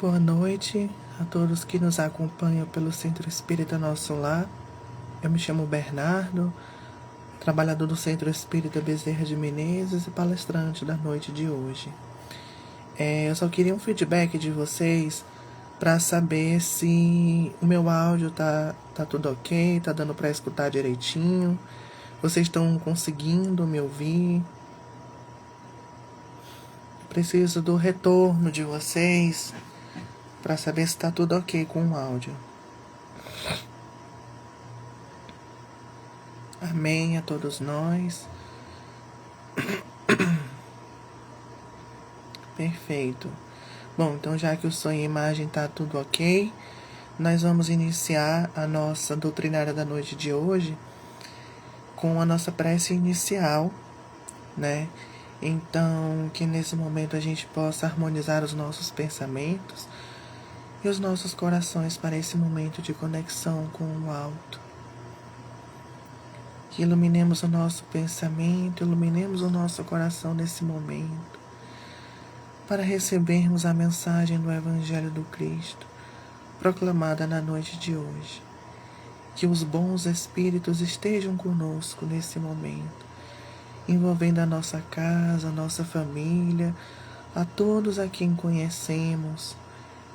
Boa noite a todos que nos acompanham pelo Centro Espírita Nosso Lar. Eu me chamo Bernardo, trabalhador do Centro Espírita Bezerra de Menezes e palestrante da noite de hoje. Eu só queria um feedback de vocês para saber se o meu áudio tá tudo ok, tá dando para escutar direitinho, vocês estão conseguindo me ouvir. Preciso do retorno de vocês para saber se está tudo ok com o áudio. Amém a todos nós. Perfeito. Bom, então já que o som e a imagem está tudo ok, nós vamos iniciar a nossa doutrinária da noite de hoje com a nossa prece inicial, né? Então, que nesse momento a gente possa harmonizar os nossos pensamentos e os nossos corações para esse momento de conexão com o alto. Que iluminemos o nosso pensamento, iluminemos o nosso coração nesse momento, para recebermos a mensagem do Evangelho do Cristo, proclamada na noite de hoje. Que os bons espíritos estejam conosco nesse momento, envolvendo a nossa casa, a nossa família, a todos a quem conhecemos,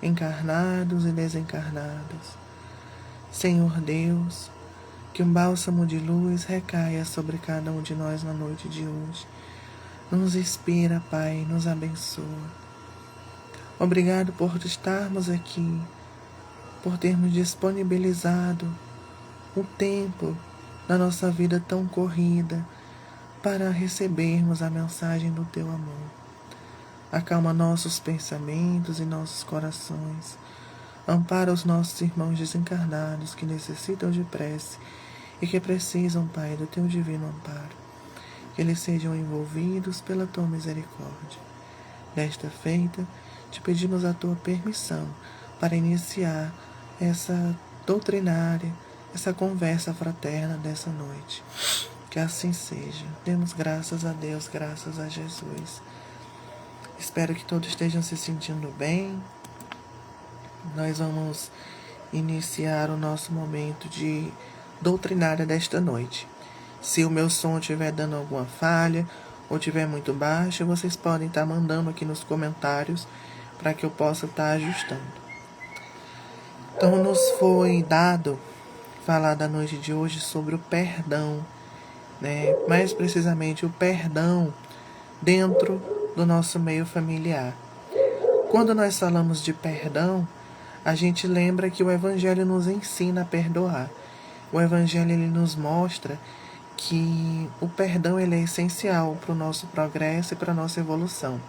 encarnados e desencarnados. Senhor Deus, que um bálsamo de luz recaia sobre cada um de nós na noite de hoje. Nos inspira, Pai, nos abençoa. Obrigado por estarmos aqui, por termos disponibilizado o tempo da nossa vida tão corrida para recebermos a mensagem do Teu amor. Acalma nossos pensamentos e nossos corações. Ampara os nossos irmãos desencarnados que necessitam de prece e que precisam, Pai, do Teu divino amparo. Que eles sejam envolvidos pela Tua misericórdia. Desta feita, te pedimos a Tua permissão para iniciar essa doutrinária, essa conversa fraterna dessa noite. Que assim seja. Demos graças a Deus, graças a Jesus. Espero que todos estejam se sentindo bem. Nós vamos iniciar o nosso momento de doutrinária desta noite. Se o meu som estiver dando alguma falha ou estiver muito baixo, vocês podem estar mandando aqui nos comentários para que eu possa estar ajustando. Então, nos foi dado falar da noite de hoje sobre o perdão, né? Mais precisamente o perdão dentro do nosso meio familiar. Quando nós falamos de perdão, a gente lembra que o Evangelho nos ensina a perdoar. O Evangelho ele nos mostra que o perdão ele é essencial para o nosso progresso e para a nossa evolução.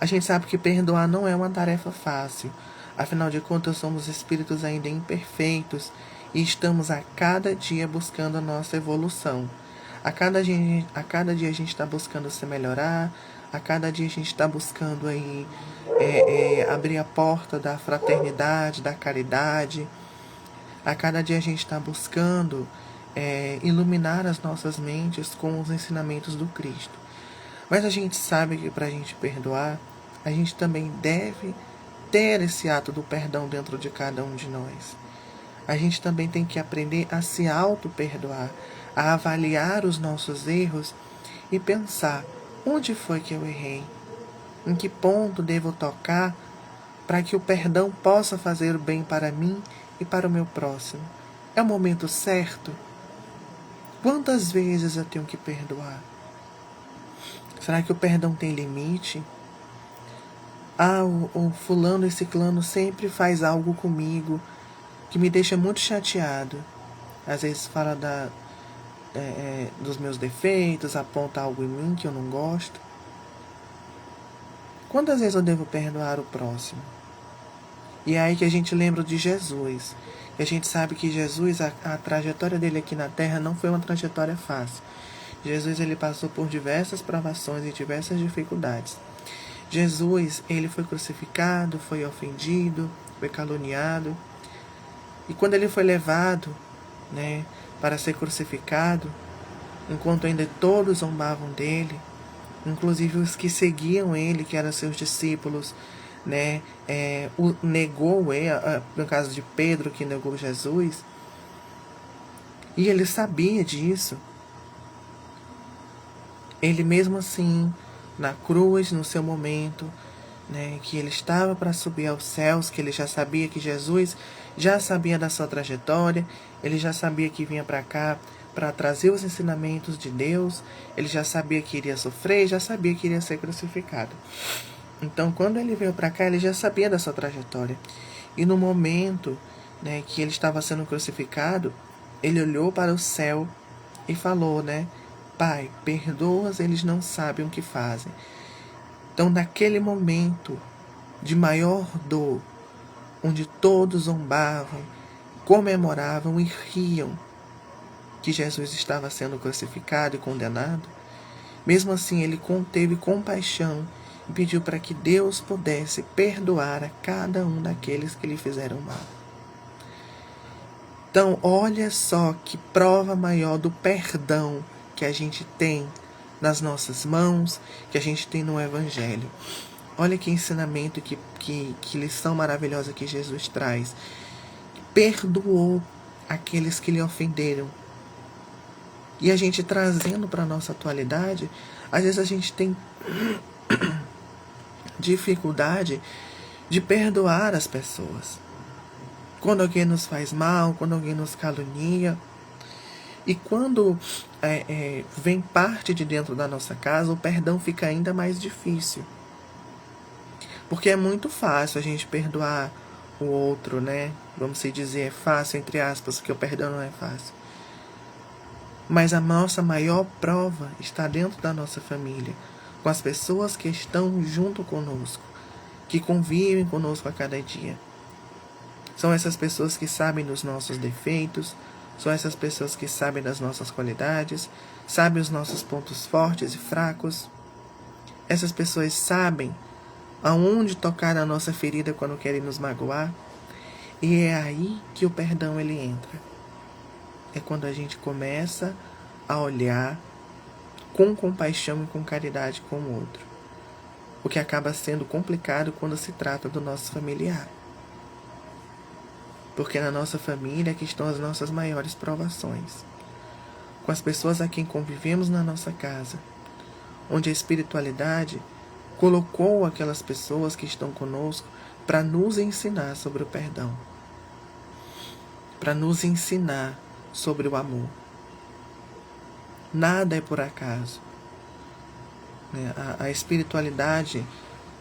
A gente sabe que perdoar não é uma tarefa fácil. Afinal de contas, somos espíritos ainda imperfeitos e estamos a cada dia buscando a nossa evolução. A cada dia a gente está buscando se melhorar, a cada dia a gente está buscando aí, abrir a porta da fraternidade, da caridade. A cada dia a gente está buscando iluminar as nossas mentes com os ensinamentos do Cristo. Mas a gente sabe que para a gente perdoar, a gente também deve ter esse ato do perdão dentro de cada um de nós. A gente também tem que aprender a se auto-perdoar, a avaliar os nossos erros e pensar: onde foi que eu errei? Em que ponto devo tocar para que o perdão possa fazer o bem para mim e para o meu próximo? É o momento certo? Quantas vezes eu tenho que perdoar? Será que o perdão tem limite? O fulano e ciclano sempre faz algo comigo que me deixa muito chateado. Às vezes fala dos meus defeitos, aponta algo em mim que eu não gosto. Quantas vezes eu devo perdoar o próximo? E é aí que a gente lembra de Jesus. E a gente sabe que Jesus, a trajetória dele aqui na Terra não foi uma trajetória fácil. Jesus ele passou por diversas provações e diversas dificuldades. Jesus, ele foi crucificado, foi ofendido, foi caluniado. E quando ele foi levado, né, para ser crucificado, enquanto ainda todos zombavam dele, inclusive os que seguiam ele, que eram seus discípulos, né, negou, no caso de Pedro, que negou Jesus, e ele sabia disso. Ele mesmo assim, na cruz, no seu momento, né, que ele estava para subir aos céus, que ele já sabia que Jesus já sabia da sua trajetória, ele já sabia que vinha para cá para trazer os ensinamentos de Deus, ele já sabia que iria sofrer, já sabia que iria ser crucificado. Então, quando ele veio para cá, ele já sabia da sua trajetória. E no momento, né, que ele estava sendo crucificado, ele olhou para o céu e falou, né, Pai, perdoa-os, eles não sabem o que fazem. Então, naquele momento de maior dor, onde todos zombavam, comemoravam e riam que Jesus estava sendo crucificado e condenado, mesmo assim ele teve compaixão e pediu para que Deus pudesse perdoar a cada um daqueles que lhe fizeram mal. Então, olha só que prova maior do perdão que a gente tem nas nossas mãos, que a gente tem no Evangelho. Olha que ensinamento, que lição maravilhosa que Jesus traz. Perdoou aqueles que lhe ofenderam. E a gente trazendo para a nossa atualidade, às vezes a gente tem dificuldade de perdoar as pessoas. Quando alguém nos faz mal, quando alguém nos calunia. E quando vem parte de dentro da nossa casa, o perdão fica ainda mais difícil. Porque é muito fácil a gente perdoar o outro, né? Vamos dizer, é fácil, entre aspas, porque o perdão não é fácil. Mas a nossa maior prova está dentro da nossa família, com as pessoas que estão junto conosco, que convivem conosco a cada dia. São essas pessoas que sabem dos nossos defeitos, são essas pessoas que sabem das nossas qualidades, sabem os nossos pontos fortes e fracos. Essas pessoas sabem aonde tocar a nossa ferida quando querem nos magoar. E é aí que o perdão ele entra. É quando a gente começa a olhar com compaixão e com caridade com o outro. O que acaba sendo complicado quando se trata do nosso familiar. Porque na nossa família é que estão as nossas maiores provações. Com as pessoas a quem convivemos na nossa casa, onde a espiritualidade colocou aquelas pessoas que estão conosco para nos ensinar sobre o perdão, para nos ensinar sobre o amor. Nada é por acaso. A espiritualidade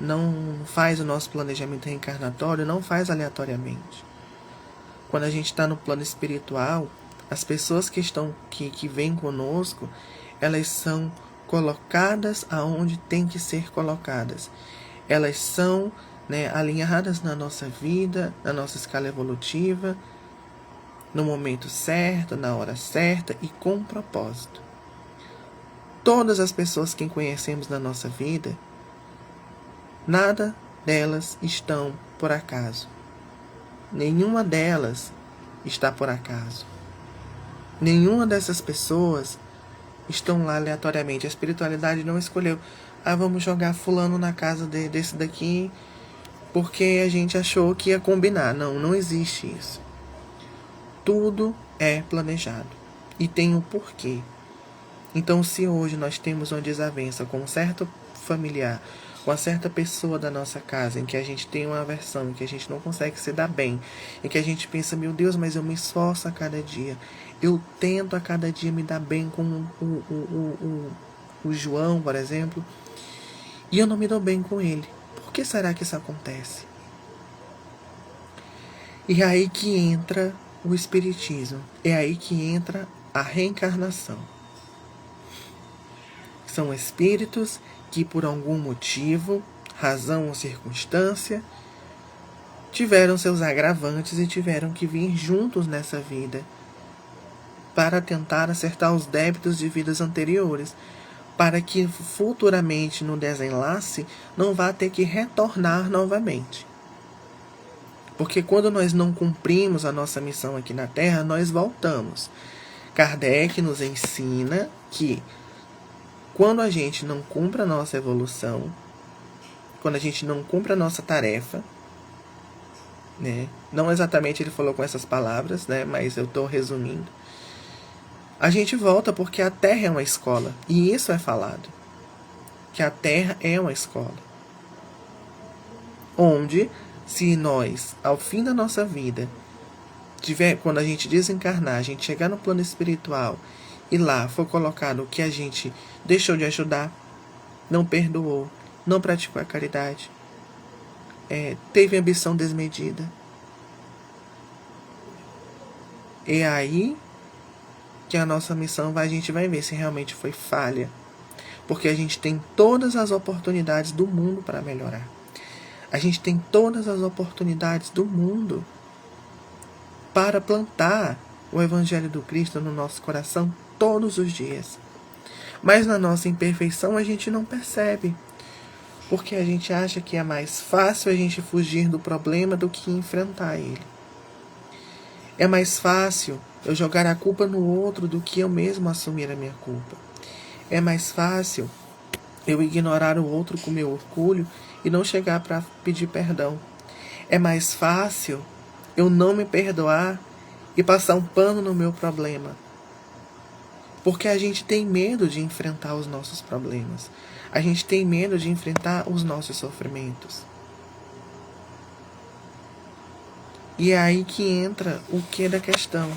não faz o nosso planejamento reencarnatório, não faz aleatoriamente. Quando a gente está no plano espiritual, as pessoas que vêm conosco, elas são colocadas aonde tem que ser colocadas. Elas são, alinhadas na nossa vida, na nossa escala evolutiva, no momento certo, na hora certa e com propósito. Todas as pessoas que conhecemos na nossa vida, nada delas estão por acaso. Nenhuma delas está por acaso. Nenhuma dessas pessoas estão lá aleatoriamente. A espiritualidade não escolheu. Vamos jogar fulano na casa desse daqui porque a gente achou que ia combinar. Não, não existe isso. Tudo é planejado. E tem um porquê. Então, se hoje nós temos uma desavença com um certo familiar, com uma certa pessoa da nossa casa, em que a gente tem uma aversão, em que a gente não consegue se dar bem, em que a gente pensa, meu Deus, mas eu me esforço a cada dia, eu tento a cada dia me dar bem com o João, por exemplo, e eu não me dou bem com ele. Por que será que isso acontece? E é aí que entra o Espiritismo, é aí que entra a reencarnação. São espíritos que por algum motivo, razão ou circunstância, tiveram seus agravantes e tiveram que vir juntos nessa vida para tentar acertar os débitos de vidas anteriores, para que futuramente no desenlace não vá ter que retornar novamente. Porque quando nós não cumprimos a nossa missão aqui na Terra, nós voltamos. Kardec nos ensina que quando a gente não cumpre a nossa evolução, quando a gente não cumpre a nossa tarefa, né? Não exatamente ele falou com essas palavras, né? Mas eu estou resumindo. A gente volta porque a terra é uma escola. E isso é falado. Que a terra é uma escola. Onde, se nós, ao fim da nossa vida, quando a gente desencarnar, a gente chegar no plano espiritual e lá for colocado o que a gente deixou de ajudar, não perdoou, não praticou a caridade, teve ambição desmedida. É aí que a nossa missão a gente vai ver se realmente foi falha. Porque a gente tem todas as oportunidades do mundo para melhorar. A gente tem todas as oportunidades do mundo para plantar o Evangelho do Cristo no nosso coração todos os dias. Mas na nossa imperfeição a gente não percebe. Porque a gente acha que é mais fácil a gente fugir do problema do que enfrentar ele. É mais fácil eu jogar a culpa no outro do que eu mesmo assumir a minha culpa. É mais fácil eu ignorar o outro com meu orgulho e não chegar para pedir perdão. É mais fácil eu não me perdoar e passar um pano no meu problema. Porque a gente tem medo de enfrentar os nossos problemas. A gente tem medo de enfrentar os nossos sofrimentos. E é aí que entra o que da questão.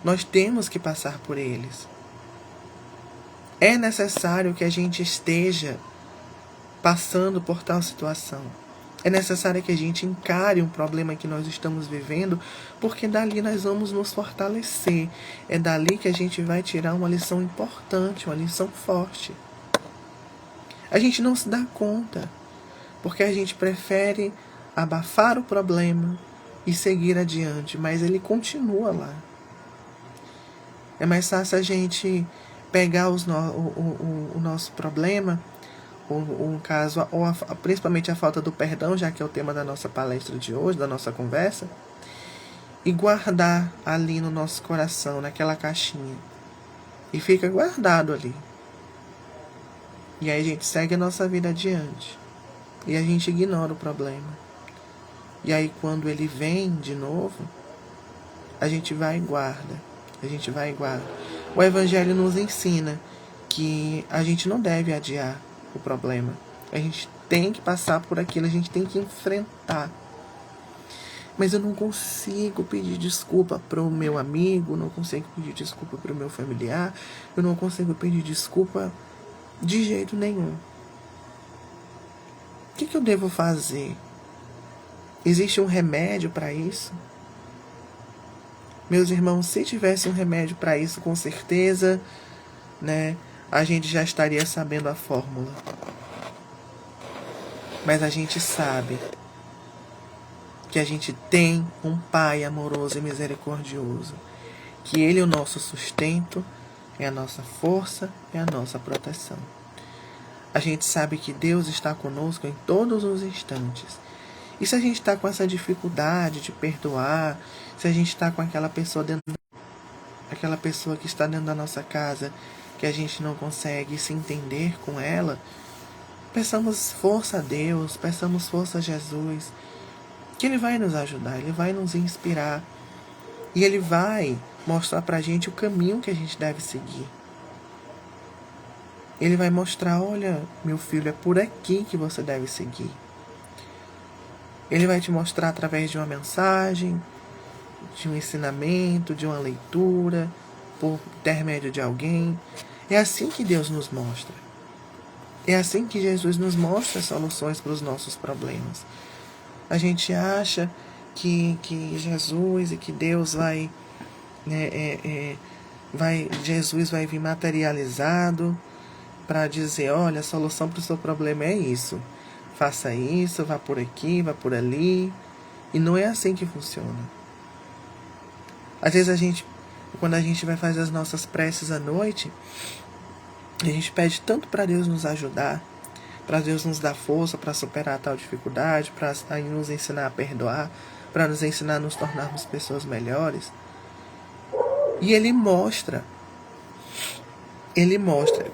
Nós temos que passar por eles. É necessário que a gente esteja passando por tal situação. É necessário que a gente encare um problema que nós estamos vivendo, porque dali nós vamos nos fortalecer. É dali que a gente vai tirar uma lição importante, uma lição forte. A gente não se dá conta, porque a gente prefere abafar o problema e seguir adiante, mas ele continua lá. É mais fácil a gente pegar o nosso problema, caso, principalmente a falta do perdão, já que é o tema da nossa palestra de hoje, da nossa conversa, e guardar ali no nosso coração, naquela caixinha. E fica guardado ali. E aí a gente segue a nossa vida adiante. E a gente ignora o problema. E aí quando ele vem de novo, a gente vai e guarda. A gente vai e guarda. O Evangelho nos ensina que a gente não deve adiar o problema. A gente tem que passar por aquilo, a gente tem que enfrentar. Mas eu não consigo pedir desculpa para o meu amigo, não consigo pedir desculpa para o meu familiar, eu não consigo pedir desculpa de jeito nenhum. O que eu devo fazer? Existe um remédio para isso? Meus irmãos, se tivesse um remédio para isso, com certeza, né, a gente já estaria sabendo a fórmula. Mas a gente sabe que a gente tem um Pai amoroso e misericordioso, que Ele é o nosso sustento, é a nossa força, é a nossa proteção. A gente sabe que Deus está conosco em todos os instantes. E se a gente está com essa dificuldade de perdoar, se a gente está com aquela pessoa que está dentro da nossa casa, que a gente não consegue se entender com ela, peçamos força a Deus, peçamos força a Jesus, que Ele vai nos ajudar, Ele vai nos inspirar. E Ele vai mostrar pra gente o caminho que a gente deve seguir. Ele vai mostrar, olha, meu filho, é por aqui que você deve seguir. Ele vai te mostrar através de uma mensagem, de um ensinamento, de uma leitura, por intermédio de alguém. É assim que Deus nos mostra. É assim que Jesus nos mostra soluções para os nossos problemas. A gente acha que Jesus e que Deus Jesus vai vir materializado para dizer, olha, a solução para o seu problema é isso. Faça isso, vá por aqui, vá por ali. E não é assim que funciona. Às vezes quando a gente vai fazer as nossas preces à noite, a gente pede tanto para Deus nos ajudar, para Deus nos dar força para superar tal dificuldade, para nos ensinar a perdoar, para nos ensinar a nos tornarmos pessoas melhores. E Ele mostra,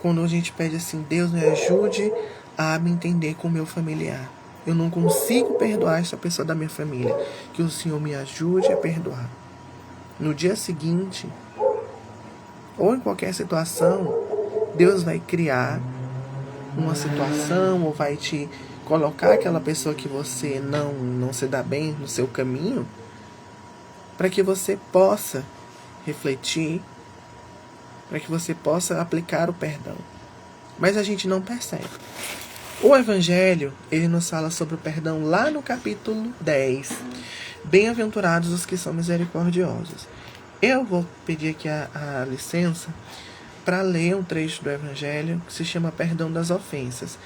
quando a gente pede assim, Deus me ajude a me entender com o meu familiar. Eu não consigo perdoar essa pessoa da minha família. Que o Senhor me ajude a perdoar. No dia seguinte, ou em qualquer situação, Deus vai criar uma situação ou vai te colocar aquela pessoa que você não se dá bem no seu caminho, para que você possa refletir, para que você possa aplicar o perdão. Mas a gente não percebe. O Evangelho, ele nos fala sobre o perdão lá no capítulo 10. Bem-aventurados os que são misericordiosos. Eu vou pedir aqui a licença para ler um trecho do Evangelho que se chama Perdão das Ofensas.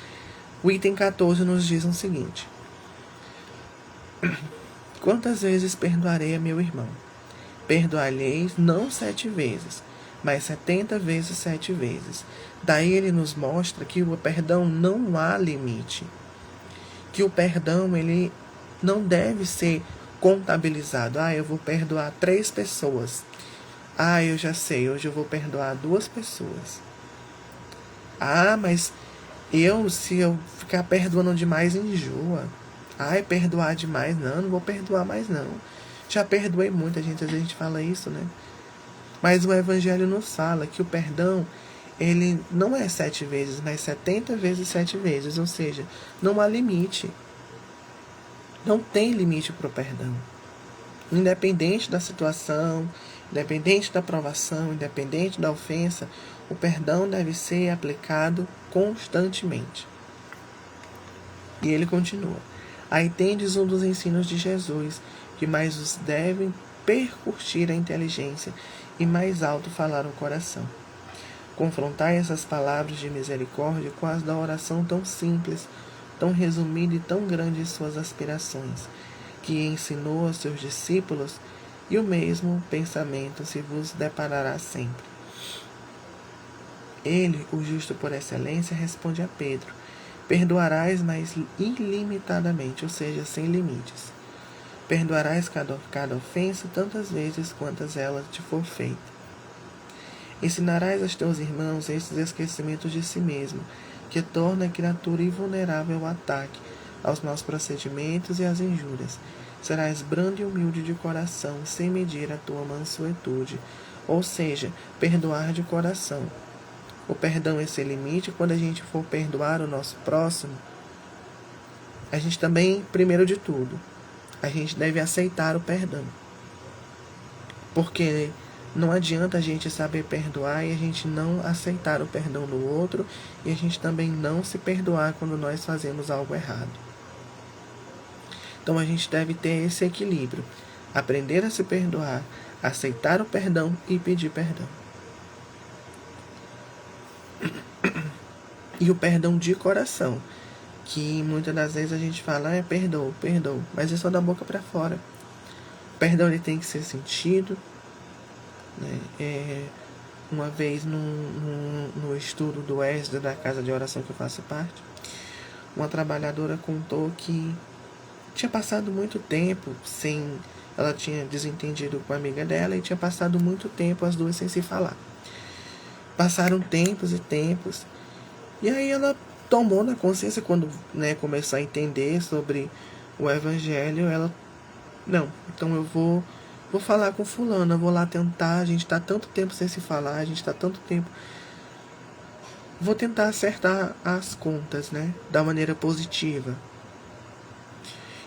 O item 14 nos diz o seguinte: quantas vezes perdoarei a meu irmão? Perdoar-lhe-eis não 7 vezes, mas 70 vezes 7 vezes. Daí ele nos mostra que o perdão não há limite. Que o perdão ele não deve ser contabilizado. Eu vou perdoar 3 pessoas. Eu já sei, hoje eu vou perdoar 2 pessoas. Mas se eu ficar perdoando demais, enjoa. Perdoar demais, não vou perdoar mais não. Já perdoei muita gente, às vezes a gente fala isso, né? Mas o Evangelho nos fala que o perdão, ele não é 7 vezes, mas 70 vezes 7 vezes. Ou seja, não há limite. Não tem limite para o perdão. Independente da situação, independente da provação, independente da ofensa, o perdão deve ser aplicado constantemente. E ele continua: aí tendes um dos ensinos de Jesus, que mais os devem percutir a inteligência e mais alto falar o coração. Confrontai essas palavras de misericórdia com as da oração tão simples, tão resumida e tão grande em suas aspirações, que ensinou aos seus discípulos, e o mesmo pensamento se vos deparará sempre. Ele, o justo por excelência, responde a Pedro: perdoarás, mas ilimitadamente, ou seja, sem limites. Perdoarás cada ofensa tantas vezes quantas ela te for feita. Ensinarás aos teus irmãos esses esquecimentos de si mesmo, que torna a criatura invulnerável ao ataque, aos maus procedimentos e às injúrias. Serás brando e humilde de coração, sem medir a tua mansuetude, ou seja, perdoar de coração. O perdão é sem limite. Quando a gente for perdoar o nosso próximo, a gente também, primeiro de tudo, a gente deve aceitar o perdão. Porque não adianta a gente saber perdoar e a gente não aceitar o perdão do outro, e a gente também não se perdoar quando nós fazemos algo errado. Então a gente deve ter esse equilíbrio. Aprender a se perdoar, aceitar o perdão e pedir perdão. E o perdão de coração, que muitas das vezes a gente fala, perdoa, mas é só da boca para fora. O perdão ele tem que ser sentido, né? Uma vez no estudo do ESDA, da casa de oração que eu faço parte, uma trabalhadora contou que tinha passado muito tempo ela tinha desentendido com a amiga dela e tinha passado muito tempo as duas sem se falar. Passaram tempos e tempos, e aí ela tomou na consciência, quando começou a entender sobre o Evangelho, então eu vou falar com fulano, eu vou lá tentar, a gente está tanto tempo sem se falar, a gente está tanto tempo, vou tentar acertar as contas, da maneira positiva.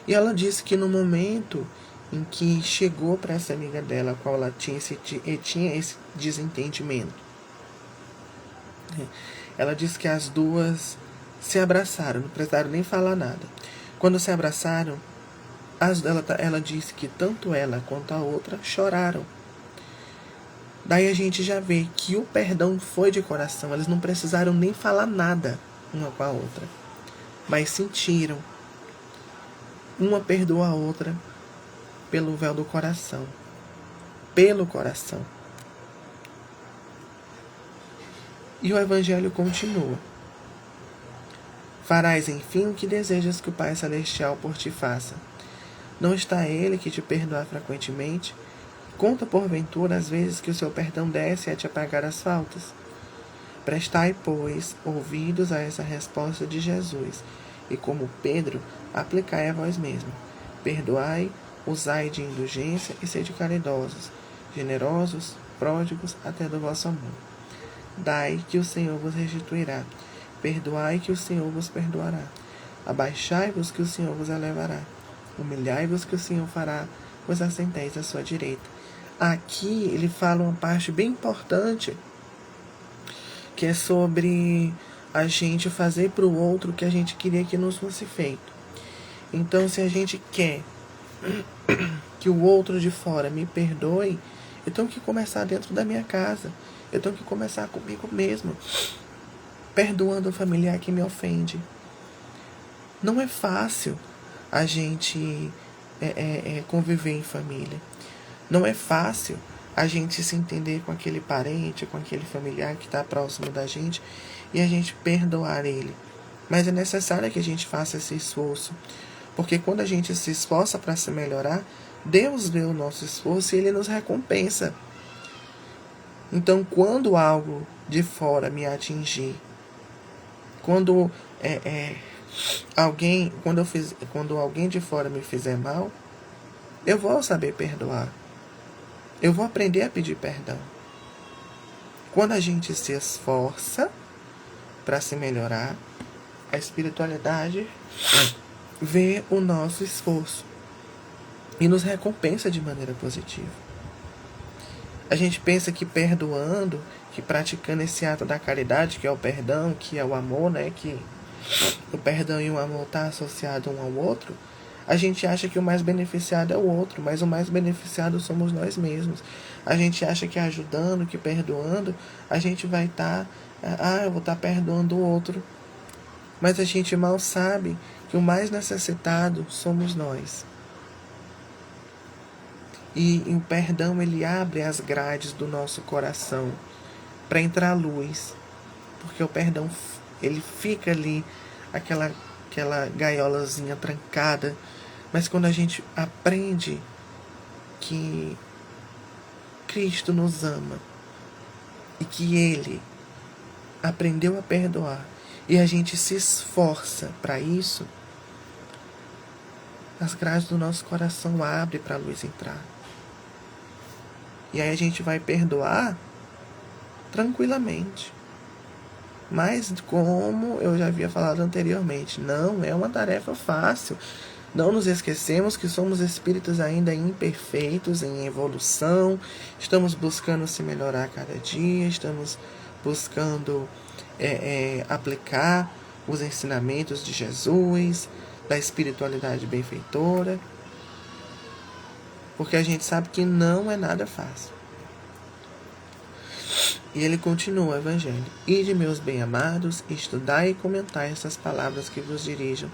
E ela disse que no momento em que chegou para essa amiga dela, a qual ela tinha esse desentendimento, ela disse que as duas se abraçaram, não precisaram nem falar nada. Quando se abraçaram, ela disse que tanto ela quanto a outra choraram. Daí a gente já vê que o perdão foi de coração. Eles não precisaram nem falar nada uma com a outra, mas sentiram. Uma perdoa a outra pelo véu do coração. Pelo coração. E o Evangelho continua: farás, enfim, o que desejas que o Pai Celestial por ti faça. Não está Ele que te perdoa frequentemente? Conta porventura as vezes que o seu perdão desce a te apagar as faltas? Prestai, pois, ouvidos a essa resposta de Jesus, e como Pedro, aplicai a vós mesmos. Perdoai, usai de indulgência e sede caridosos, generosos, pródigos até do vosso amor. Dai, que o Senhor vos restituirá. Perdoai, que o Senhor vos perdoará. Abaixai-vos, que o Senhor vos elevará. Humilhai-vos, que o Senhor fará, vos assentéis à sua direita. Aqui ele fala uma parte bem importante, que é sobre a gente fazer para o outro o que a gente queria que nos fosse feito. Então, se a gente quer que o outro de fora me perdoe, eu tenho que começar dentro da minha casa. Eu tenho que começar comigo mesmo, perdoando o familiar que me ofende. Não é fácil a gente conviver em família. Não é fácil a gente se entender com aquele parente, com aquele familiar que está próximo da gente e a gente perdoar ele. Mas é necessário que a gente faça esse esforço, porque quando a gente se esforça para se melhorar, Deus vê o nosso esforço e Ele nos recompensa. Então, quando algo de fora me atingir, quando alguém de fora me fizer mal, eu vou saber perdoar. Eu vou aprender a pedir perdão. Quando a gente se esforça para se melhorar, a espiritualidade vê o nosso esforço e nos recompensa de maneira positiva. A gente pensa que perdoando, que praticando esse ato da caridade, que é o perdão, que é o amor, né? Que o perdão e o amor estão associados um ao outro. A gente acha que o mais beneficiado é o outro, mas o mais beneficiado somos nós mesmos. A gente acha que ajudando, que perdoando, a gente vai estar... eu vou estar perdoando o outro. Mas a gente mal sabe que o mais necessitado somos nós. E o perdão, ele abre as grades do nosso coração para entrar a luz. Porque o perdão, ele fica ali, aquela gaiolazinha trancada. Mas quando a gente aprende que Cristo nos ama e que Ele aprendeu a perdoar e a gente se esforça para isso, as grades do nosso coração abrem para a luz entrar. E aí a gente vai perdoar tranquilamente. Mas, como eu já havia falado anteriormente, não é uma tarefa fácil. Não nos esquecemos que somos espíritos ainda imperfeitos, em evolução. Estamos buscando se melhorar a cada dia. Estamos buscando aplicar os ensinamentos de Jesus, da espiritualidade benfeitora. Porque a gente sabe que não é nada fácil. E ele continua o Evangelho. Ide, meus bem-amados, estudai e comentai essas palavras que vos dirijam,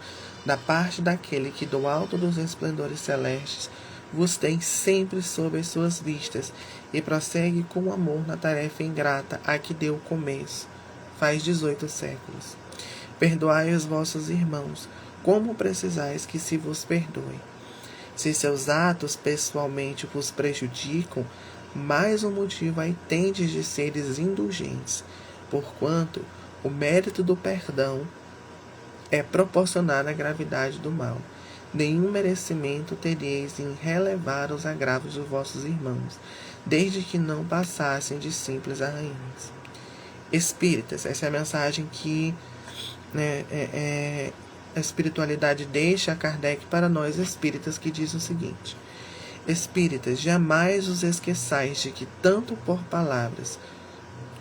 da parte daquele que do alto dos esplendores celestes vos tem sempre sob as suas vistas, e prossegue com amor na tarefa ingrata a que deu começo, faz 18 séculos. Perdoai os vossos irmãos, como precisais que se vos perdoe. Se seus atos pessoalmente vos prejudicam, mais um motivo aí tendes de seres indulgentes, porquanto o mérito do perdão é proporcionar a gravidade do mal. Nenhum merecimento teríeis em relevar os agravos dos vossos irmãos, desde que não passassem de simples arranhões. Espíritas, essa é a mensagem que a espiritualidade deixa a Kardec para nós espíritas, que diz o seguinte: Espíritas, jamais os esqueçais de que, tanto por palavras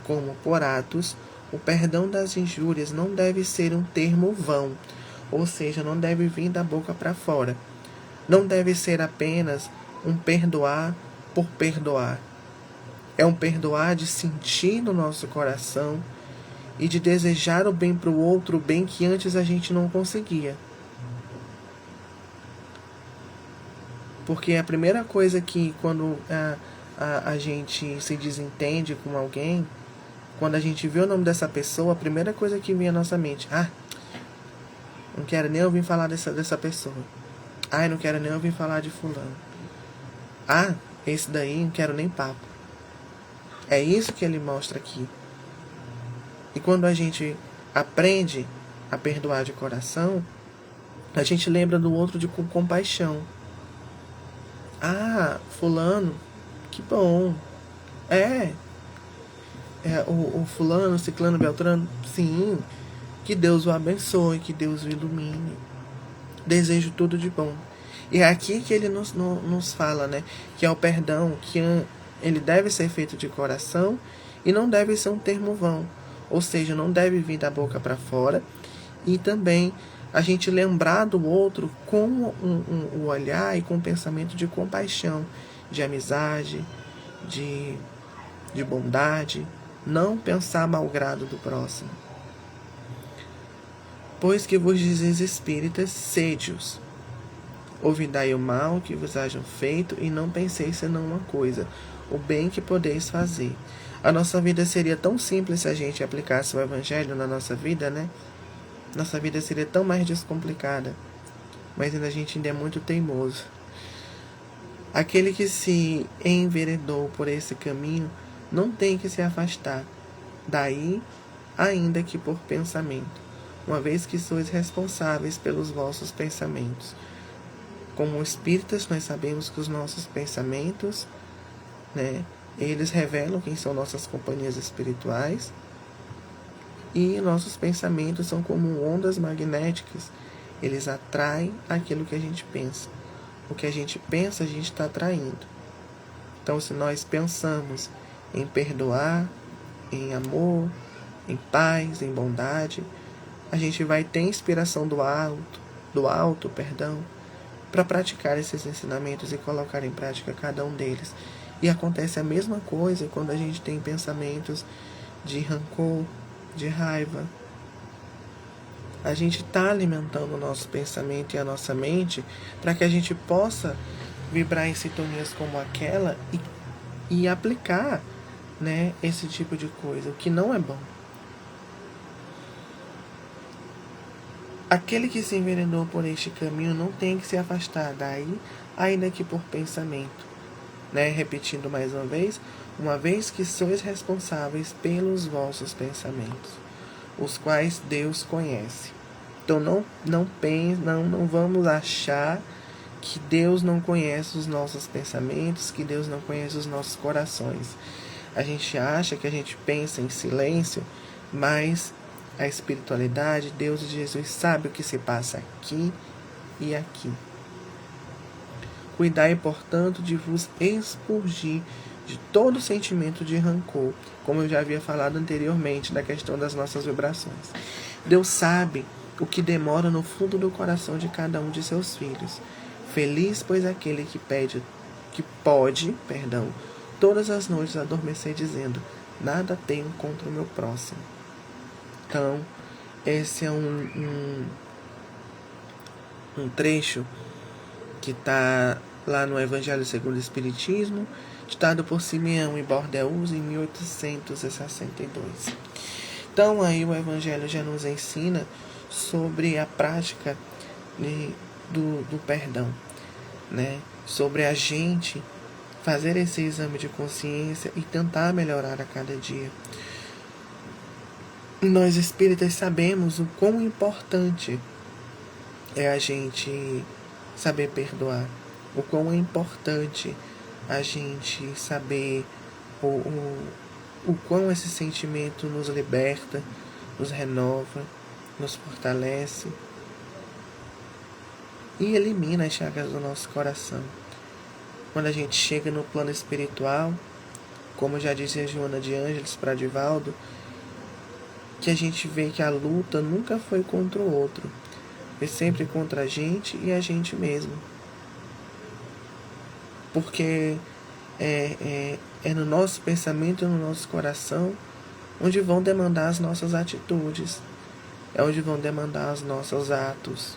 como por atos, o perdão das injúrias não deve ser um termo vão, ou seja, não deve vir da boca para fora. Não deve ser apenas um perdoar por perdoar. É um perdoar de sentir no nosso coração e de desejar o bem para o outro, o bem que antes a gente não conseguia. Porque a primeira coisa que, quando a gente se desentende com alguém, quando a gente vê o nome dessa pessoa, a primeira coisa que vem à nossa mente: não quero nem ouvir falar dessa pessoa. Não quero nem ouvir falar de fulano. Esse daí não quero nem papo. É isso que ele mostra aqui. E quando a gente aprende a perdoar de coração, a gente lembra do outro com compaixão. Ah, fulano, que bom. O fulano, ciclano, beltrano, sim. Que Deus o abençoe, que Deus o ilumine. Desejo tudo de bom. E é aqui que ele nos fala, né? Que é o perdão, que ele deve ser feito de coração e não deve ser um termo vão. Ou seja, não deve vir da boca para fora. E também a gente lembrar do outro com o olhar e com um pensamento de compaixão, de amizade, de bondade. Não pensar malgrado do próximo. Pois que vos dizes espíritas, sede-os. Ouvidai o mal que vos hajam feito, e não penseis senão uma coisa, o bem que podeis fazer. A nossa vida seria tão simples se a gente aplicasse o Evangelho na nossa vida, né? Nossa vida seria tão mais descomplicada. Mas a gente ainda é muito teimoso. Aquele que se enveredou por esse caminho não tem que se afastar daí, ainda que por pensamento, uma vez que sois responsáveis pelos vossos pensamentos. Como espíritas, nós sabemos que os nossos pensamentos, né, eles revelam quem são nossas companhias espirituais, e nossos pensamentos são como ondas magnéticas. Eles atraem aquilo que a gente pensa. O que a gente pensa, a gente está atraindo. Então, se nós pensamos em perdoar, em amor, em paz, em bondade, a gente vai ter inspiração do alto, para praticar esses ensinamentos e colocar em prática cada um deles. E acontece a mesma coisa quando a gente tem pensamentos de rancor, de raiva. A gente está alimentando o nosso pensamento e a nossa mente para que a gente possa vibrar em sintonias como aquela e aplicar, né, esse tipo de coisa, o que não é bom. Aquele que se enveredou por este caminho não tem que se afastar daí, ainda que por pensamento. Né? Repetindo mais uma vez que sois responsáveis pelos vossos pensamentos, os quais Deus conhece. Então não vamos achar que Deus não conhece os nossos pensamentos, que Deus não conhece os nossos corações. A gente acha que a gente pensa em silêncio, mas a espiritualidade, Deus e Jesus sabe o que se passa aqui e aqui. Cuidai, portanto, de vos expurgir de todo sentimento de rancor, como eu já havia falado anteriormente, da questão das nossas vibrações. Deus sabe o que demora no fundo do coração de cada um de seus filhos. Feliz, pois, aquele que pode, todas as noites adormecer dizendo: nada tenho contra o meu próximo. Então, esse é um trecho que está lá no Evangelho segundo o Espiritismo, ditado por Simeão e Bordeaux em 1862. Então, aí o Evangelho já nos ensina sobre a prática do perdão, né? Sobre a gente fazer esse exame de consciência e tentar melhorar a cada dia. Nós espíritas sabemos o quão importante é a gente saber perdoar, o quão é importante a gente saber o quão esse sentimento nos liberta, nos renova, nos fortalece e elimina as chagas do nosso coração. Quando a gente chega no plano espiritual, como já dizia Joana de Ângeles para Divaldo, que a gente vê que a luta nunca foi contra o outro, foi sempre contra a gente e a gente mesmo. Porque é no nosso pensamento e no nosso coração onde vão demandar as nossas atitudes, é onde vão demandar os nossos atos.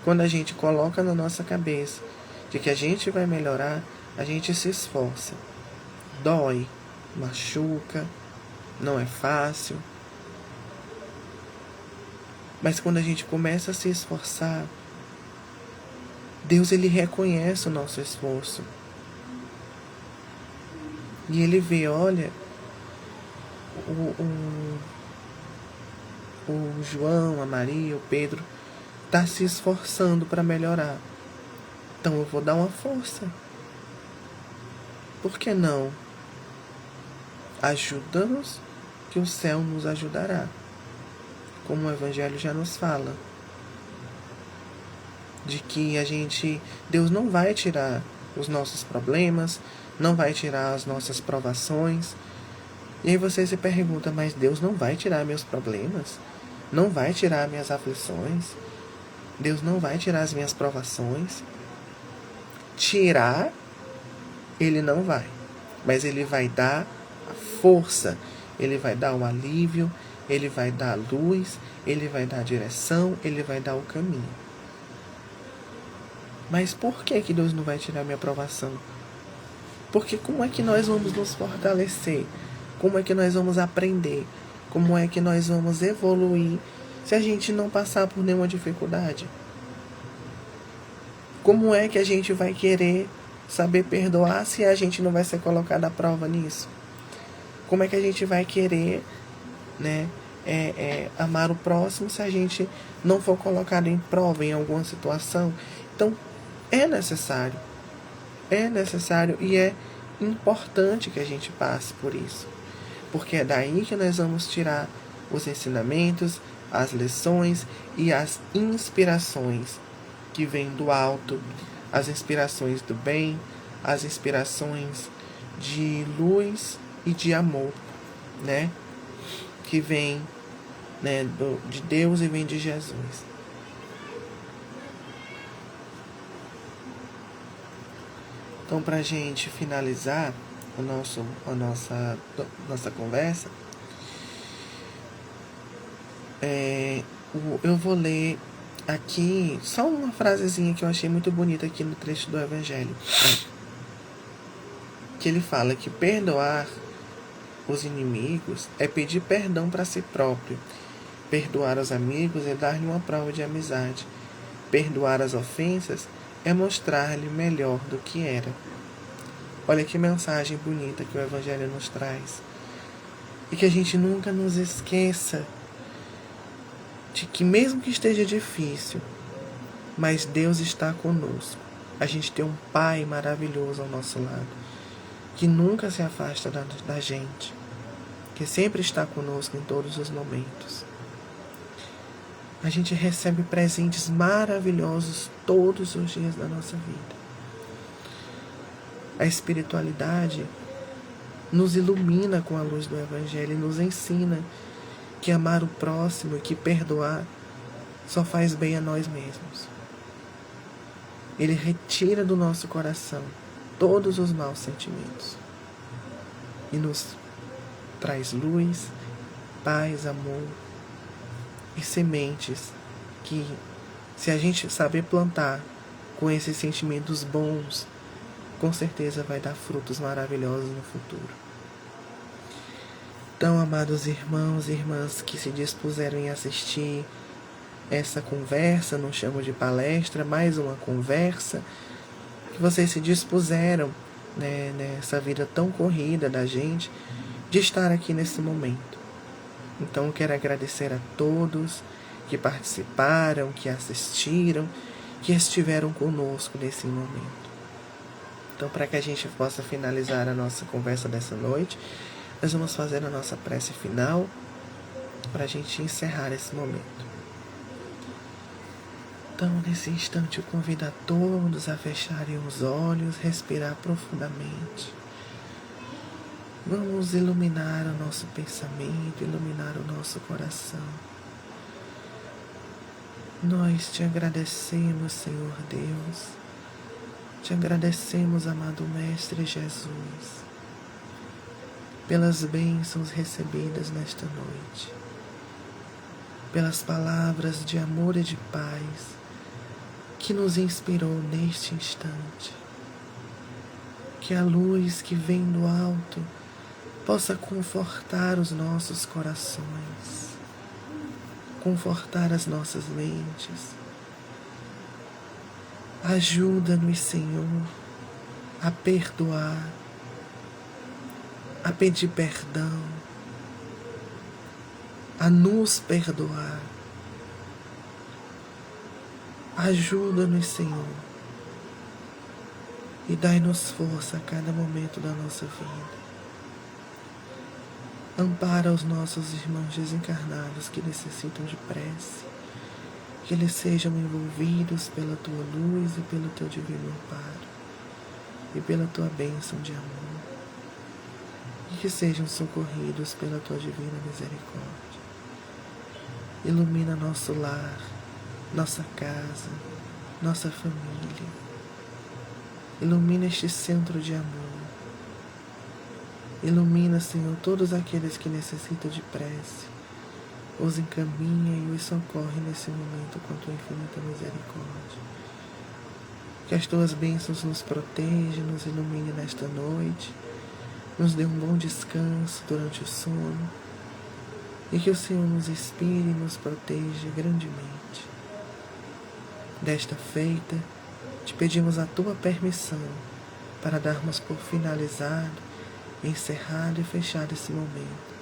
Quando a gente coloca na nossa cabeça de que a gente vai melhorar, a gente se esforça. Dói, machuca, não é fácil. Mas quando a gente começa a se esforçar, Deus, ele reconhece o nosso esforço. E ele vê, olha, o, o João, a Maria, o Pedro está se esforçando para melhorar. Então eu vou dar uma força. Por que não? Ajuda-nos que o céu nos ajudará. Como o Evangelho já nos fala. De que Deus não vai tirar os nossos problemas, não vai tirar as nossas provações. E aí você se pergunta, mas Deus não vai tirar meus problemas? Não vai tirar minhas aflições? Deus não vai tirar as minhas provações? Tirar, Ele não vai. Mas Ele vai dar a força, Ele vai dar o alívio, Ele vai dar a luz, Ele vai dar a direção, Ele vai dar o caminho. Mas por que Deus não vai tirar minha provação? Porque como é que nós vamos nos fortalecer? Como é que nós vamos aprender? Como é que nós vamos evoluir se a gente não passar por nenhuma dificuldade? Como é que a gente vai querer saber perdoar se a gente não vai ser colocado à prova nisso? Como é que a gente vai querer, né, amar o próximo se a gente não for colocado em prova em alguma situação? Então, é necessário e é importante que a gente passe por isso. Porque é daí que nós vamos tirar os ensinamentos, as lições e as inspirações que vêm do alto, as inspirações do bem, as inspirações de luz e de amor, né? Que vem, né, de Deus e vem de Jesus. Então, para a gente finalizar a nossa conversa, eu vou ler aqui só uma frasezinha que eu achei muito bonita aqui no trecho do Evangelho. Que ele fala que perdoar os inimigos é pedir perdão para si próprio. Perdoar os amigos é dar-lhe uma prova de amizade. Perdoar as ofensas é mostrar-lhe melhor do que era. Olha que mensagem bonita que o Evangelho nos traz. E que a gente nunca nos esqueça de que mesmo que esteja difícil, mas Deus está conosco. A gente tem um Pai maravilhoso ao nosso lado, que nunca se afasta da gente, que sempre está conosco em todos os momentos. A gente recebe presentes maravilhosos todos os dias da nossa vida. A espiritualidade nos ilumina com a luz do Evangelho e nos ensina que amar o próximo e que perdoar só faz bem a nós mesmos. Ele retira do nosso coração todos os maus sentimentos e nos traz luz, paz, amor e sementes que, se a gente saber plantar com esses sentimentos bons, com certeza vai dar frutos maravilhosos no futuro. Então, amados irmãos e irmãs que se dispuseram em assistir essa conversa, não chamo de palestra, mais uma conversa, que vocês se dispuseram, né, nessa vida tão corrida da gente, de estar aqui nesse momento. Então, eu quero agradecer a todos que participaram, que assistiram, que estiveram conosco nesse momento. Então, para que a gente possa finalizar a nossa conversa dessa noite, nós vamos fazer a nossa prece final para a gente encerrar esse momento. Então, nesse instante, eu convido a todos a fecharem os olhos, respirar profundamente. Vamos iluminar o nosso pensamento, iluminar o nosso coração. Nós te agradecemos, Senhor Deus. Te agradecemos, amado Mestre Jesus, pelas bênçãos recebidas nesta noite, pelas palavras de amor e de paz que nos inspirou neste instante. Que a luz que vem do alto possa confortar os nossos corações, confortar as nossas mentes. Ajuda-nos, Senhor, a perdoar, a pedir perdão, a nos perdoar. Ajuda-nos, Senhor, e dai-nos força a cada momento da nossa vida. Ampara os nossos irmãos desencarnados que necessitam de prece, que eles sejam envolvidos pela Tua luz e pelo Teu divino amparo, e pela Tua bênção de amor, e que sejam socorridos pela Tua divina misericórdia. Ilumina nosso lar, nossa casa, nossa família. Ilumina este centro de amor. Ilumina, Senhor, todos aqueles que necessitam de prece. Os encaminha e os socorre nesse momento com a Tua infinita misericórdia. Que as Tuas bênçãos nos protejam, nos ilumine nesta noite, nos dê um bom descanso durante o sono, e que o Senhor nos inspire e nos proteja grandemente. Desta feita, te pedimos a Tua permissão para darmos por finalizado, encerrado e fechado esse momento.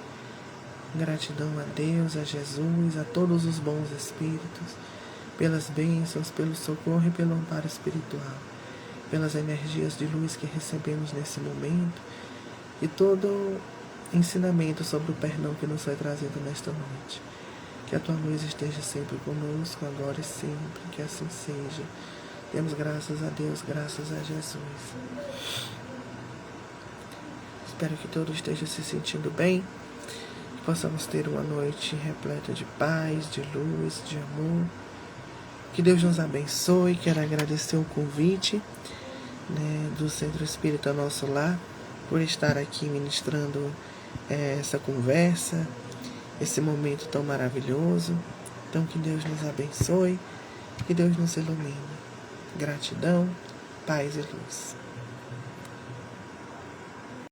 Gratidão a Deus, a Jesus, a todos os bons espíritos, pelas bênçãos, pelo socorro e pelo amparo espiritual, pelas energias de luz que recebemos nesse momento e todo o ensinamento sobre o perdão que nos foi trazido nesta noite. Que a Tua luz esteja sempre conosco, agora e sempre, que assim seja. Demos graças a Deus, graças a Jesus. Espero que todos estejam se sentindo bem, que possamos ter uma noite repleta de paz, de luz, de amor. Que Deus nos abençoe. Quero agradecer o convite, do Centro Espírita Nosso Lar, por estar aqui ministrando essa conversa, esse momento tão maravilhoso. Então, que Deus nos abençoe, que Deus nos ilumine. Gratidão, paz e luz.